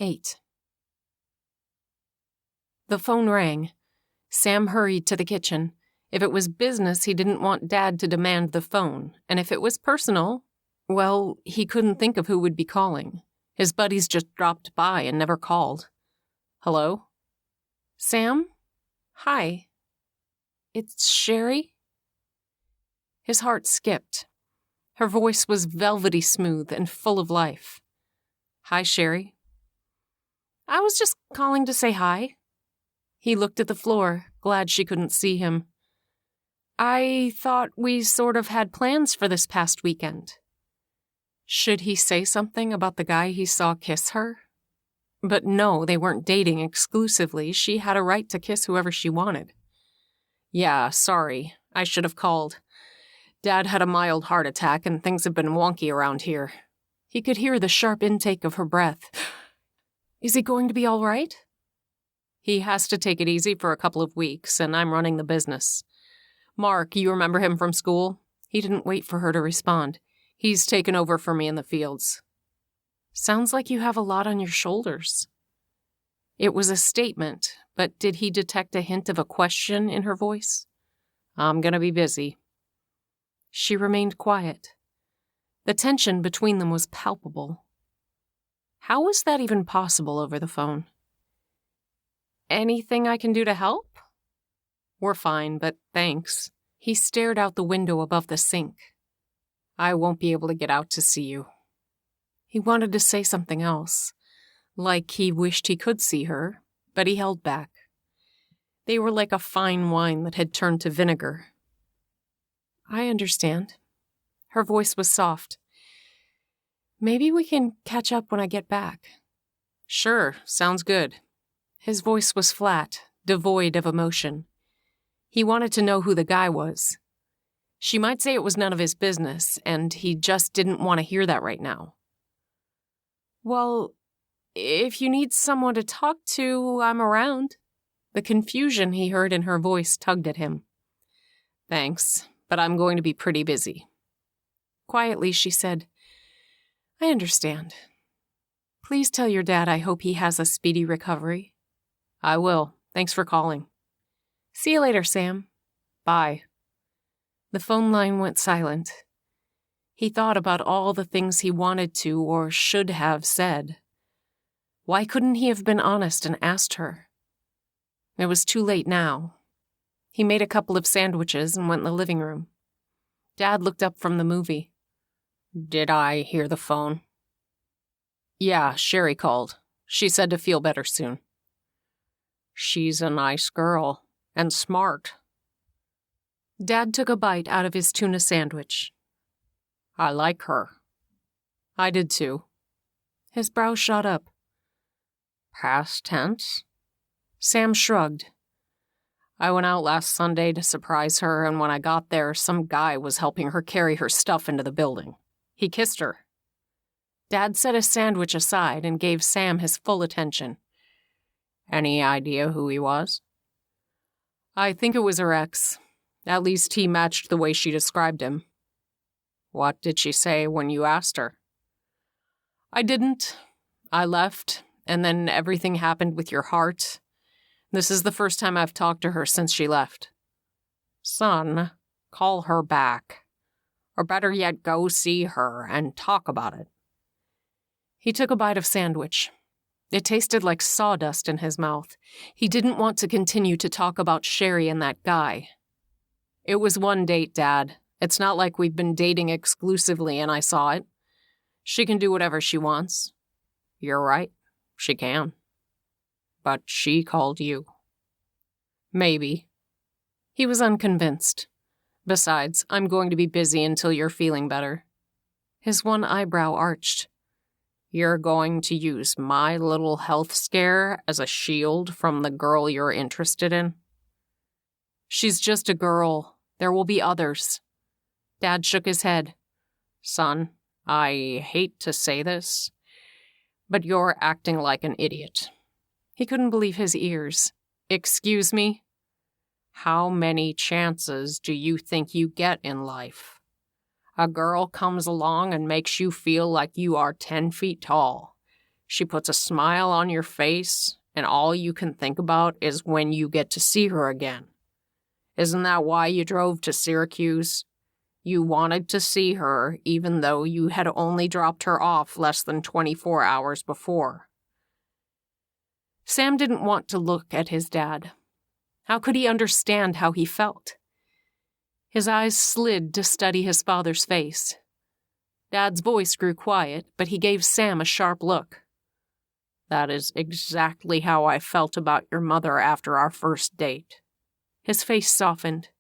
8. The phone rang. Sam hurried to the kitchen. If it was business, he didn't want Dad to demand the phone, and if it was personal, well, he couldn't think of who would be calling. His buddies just dropped by and never called. Hello? Sam? Hi. It's Sherry? His heart skipped. Her voice was velvety smooth and full of life. Hi, Sherry. I was just calling to say hi. He looked at the floor, glad she couldn't see him. I thought we sort of had plans for this past weekend. Should he say something about the guy he saw kiss her? But no, they weren't dating exclusively. She had a right to kiss whoever she wanted. Yeah, sorry. I should have called. Dad had a mild heart attack and things have been wonky around here. He could hear the sharp intake of her breath. Is he going to be all right? He has to take it easy for a couple of weeks, and I'm running the business. Mark, you remember him from school? He didn't wait for her to respond. He's taken over for me in the fields. Sounds like you have a lot on your shoulders. It was a statement, but did he detect a hint of a question in her voice? I'm gonna be busy. She remained quiet. The tension between them was palpable. How was that even possible over the phone? Anything I can do to help? We're fine, but thanks. He stared out the window above the sink. I won't be able to get out to see you. He wanted to say something else, like he wished he could see her, but he held back. They were like a fine wine that had turned to vinegar. I understand. Her voice was soft. Maybe we can catch up when I get back. Sure, sounds good. His voice was flat, devoid of emotion. He wanted to know who the guy was. She might say it was none of his business, and he just didn't want to hear that right now. Well, if you need someone to talk to, I'm around. The confusion he heard in her voice tugged at him. Thanks, but I'm going to be pretty busy. Quietly, she said, I understand. Please tell your dad I hope he has a speedy recovery. I will. Thanks for calling. See you later, Sam. Bye. The phone line went silent. He thought about all the things he wanted to or should have said. Why couldn't he have been honest and asked her? It was too late now. He made a couple of sandwiches and went in the living room. Dad looked up from the movie. Did I hear the phone? Yeah, Sherry called. She said to feel better soon. She's a nice girl, and smart. Dad took a bite out of his tuna sandwich. I like her. I did too. His brow shot up. Past tense? Sam shrugged. I went out last Sunday to surprise her, and when I got there, some guy was helping her carry her stuff into the building. He kissed her. Dad set his sandwich aside and gave Sam his full attention. Any idea who he was? I think it was her ex. At least he matched the way she described him. What did she say when you asked her? I didn't. I left, and then everything happened with your heart. This is the first time I've talked to her since she left. Son, call her back. Or better yet, go see her and talk about it. He took a bite of sandwich. It tasted like sawdust in his mouth. He didn't want to continue to talk about Sherry and that guy. It was one date, Dad. It's not like we've been dating exclusively and I saw it. She can do whatever she wants. You're right. She can. But she called you. Maybe. He was unconvinced. Besides, I'm going to be busy until you're feeling better. His one eyebrow arched. You're going to use my little health scare as a shield from the girl you're interested in? She's just a girl. There will be others. Dad shook his head. Son, I hate to say this, but you're acting like an idiot. He couldn't believe his ears. Excuse me? How many chances do you think you get in life? A girl comes along and makes you feel like you are 10 feet tall. She puts a smile on your face, and all you can think about is when you get to see her again. Isn't that why you drove to Syracuse? You wanted to see her, even though you had only dropped her off less than 24 hours before. Sam didn't want to look at his dad. How could he understand how he felt? His eyes slid to study his father's face. Dad's voice grew quiet, but he gave Sam a sharp look. That is exactly how I felt about your mother after our first date. His face softened.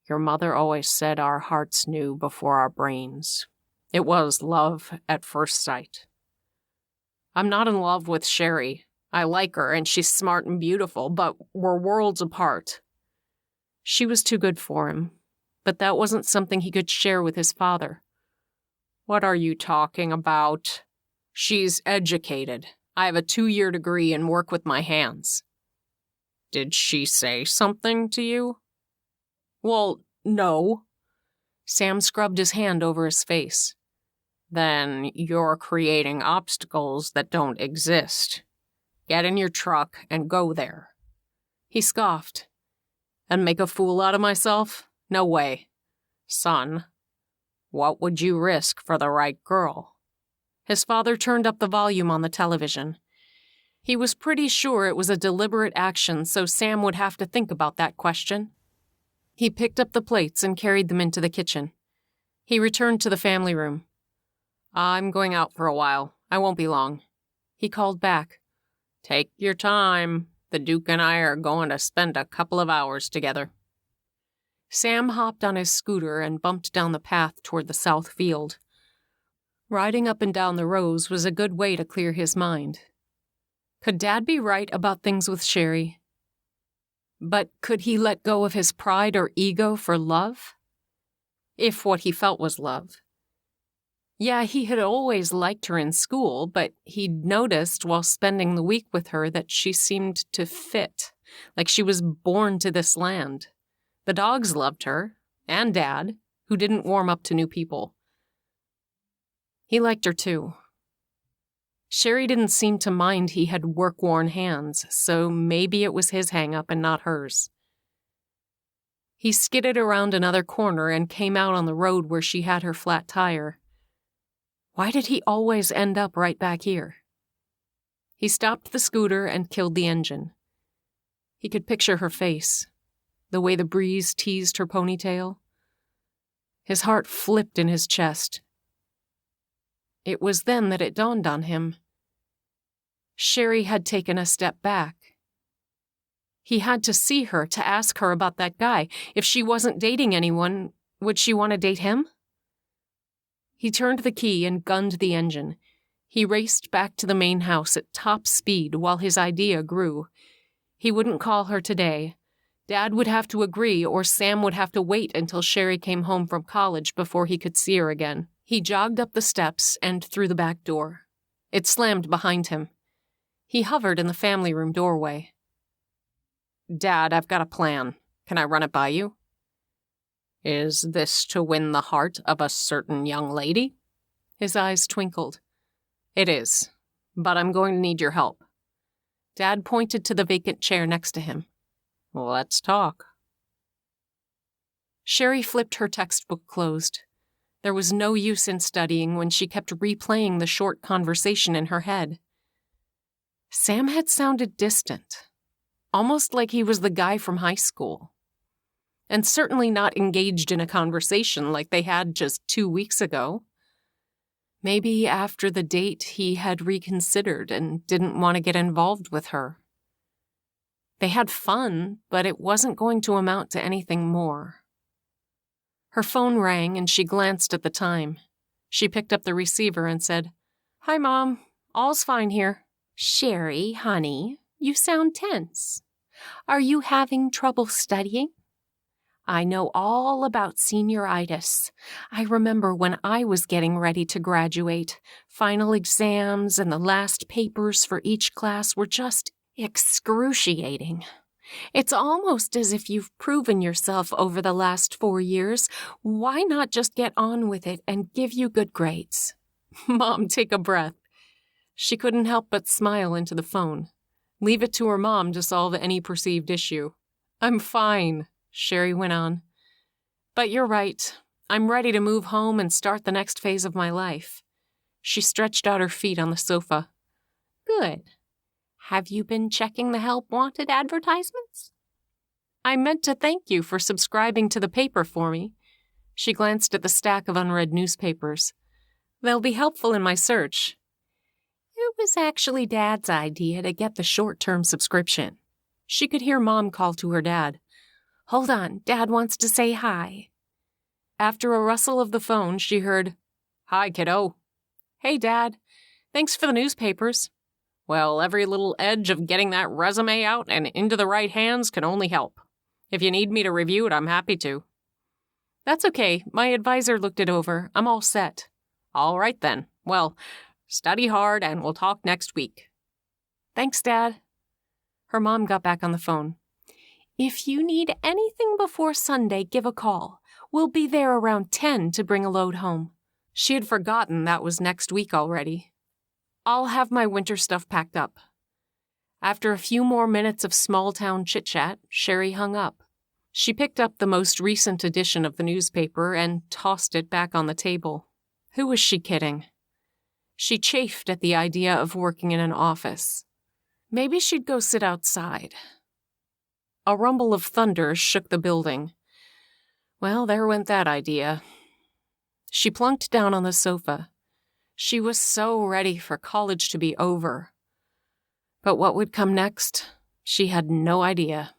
Your mother always said our hearts knew before our brains. It was love at first sight. I'm not in love with Sherry. I like her, and she's smart and beautiful, but we're worlds apart. She was too good for him, but that wasn't something he could share with his father. What are you talking about? She's educated. I have a 2-year degree and work with my hands. Did she say something to you? Well, no. Sam scrubbed his hand over his face. Then you're creating obstacles that don't exist. Get in your truck and go there. He scoffed. And make a fool out of myself? No way. Son, what would you risk for the right girl? His father turned up the volume on the television. He was pretty sure it was a deliberate action, so Sam would have to think about that question. He picked up the plates and carried them into the kitchen. He returned to the family room. I'm going out for a while. I won't be long. He called back. Take your time. The Duke and I are going to spend a couple of hours together. Sam hopped on his scooter and bumped down the path toward the south field. Riding up and down the rows was a good way to clear his mind. Could Dad be right about things with Sherry? But could he let go of his pride or ego for love? If what he felt was love. Yeah, he had always liked her in school, but he'd noticed while spending the week with her that she seemed to fit, like she was born to this land. The dogs loved her, and Dad, who didn't warm up to new people. He liked her too. Sherry didn't seem to mind he had work-worn hands, so maybe it was his hang-up and not hers. He skidded around another corner and came out on the road where she had her flat tire. Why did he always end up right back here? He stopped the scooter and killed the engine. He could picture her face, the way the breeze teased her ponytail. His heart flipped in his chest. It was then that it dawned on him. Sherry had taken a step back. He had to see her to ask her about that guy. If she wasn't dating anyone, would she want to date him? He turned the key and gunned the engine. He raced back to the main house at top speed while his idea grew. He wouldn't call her today. Dad would have to agree, or Sam would have to wait until Sherry came home from college before he could see her again. He jogged up the steps and through the back door. It slammed behind him. He hovered in the family room doorway. Dad, I've got a plan. Can I run it by you? Is this to win the heart of a certain young lady? His eyes twinkled. It is, but I'm going to need your help. Dad pointed to the vacant chair next to him. Let's talk. Sherry flipped her textbook closed. There was no use in studying when she kept replaying the short conversation in her head. Sam had sounded distant, almost like he was the guy from high school. And certainly not engaged in a conversation like they had just 2 weeks ago. Maybe after the date he had reconsidered and didn't want to get involved with her. They had fun, but it wasn't going to amount to anything more. Her phone rang and she glanced at the time. She picked up the receiver and said, Hi, Mom. All's fine here. Sherry, honey, you sound tense. Are you having trouble studying? I know all about senioritis. I remember when I was getting ready to graduate, final exams and the last papers for each class were just excruciating. It's almost as if you've proven yourself over the last 4 years. Why not just get on with it and give you good grades? Mom, take a breath. She couldn't help but smile into the phone. Leave it to her mom to solve any perceived issue. "I'm fine," Sherry went on. "But you're right. I'm ready to move home and start the next phase of my life." She stretched out her feet on the sofa. "Good. Have you been checking the help wanted advertisements?" "I meant to thank you for subscribing to the paper for me." She glanced at the stack of unread newspapers. "They'll be helpful in my search." It was actually Dad's idea to get the short-term subscription. She could hear Mom call to her dad. "Hold on, Dad wants to say hi." After a rustle of the phone, she heard, "Hi, kiddo." "Hey, Dad. Thanks for the newspapers." "Well, every little edge of getting that resume out and into the right hands can only help. If you need me to review it, I'm happy to." "That's okay. My advisor looked it over. I'm all set." "All right, then. Well, study hard, and we'll talk next week." "Thanks, Dad." Her mom got back on the phone. "If you need anything before Sunday, give a call. We'll be there around 10 to bring a load home." She had forgotten that was next week already. "I'll have my winter stuff packed up." After a few more minutes of small-town chit-chat, Sherry hung up. She picked up the most recent edition of the newspaper and tossed it back on the table. Who was she kidding? She chafed at the idea of working in an office. Maybe she'd go sit outside. A rumble of thunder shook the building. Well, there went that idea. She plunked down on the sofa. She was so ready for college to be over. But what would come next? She had no idea.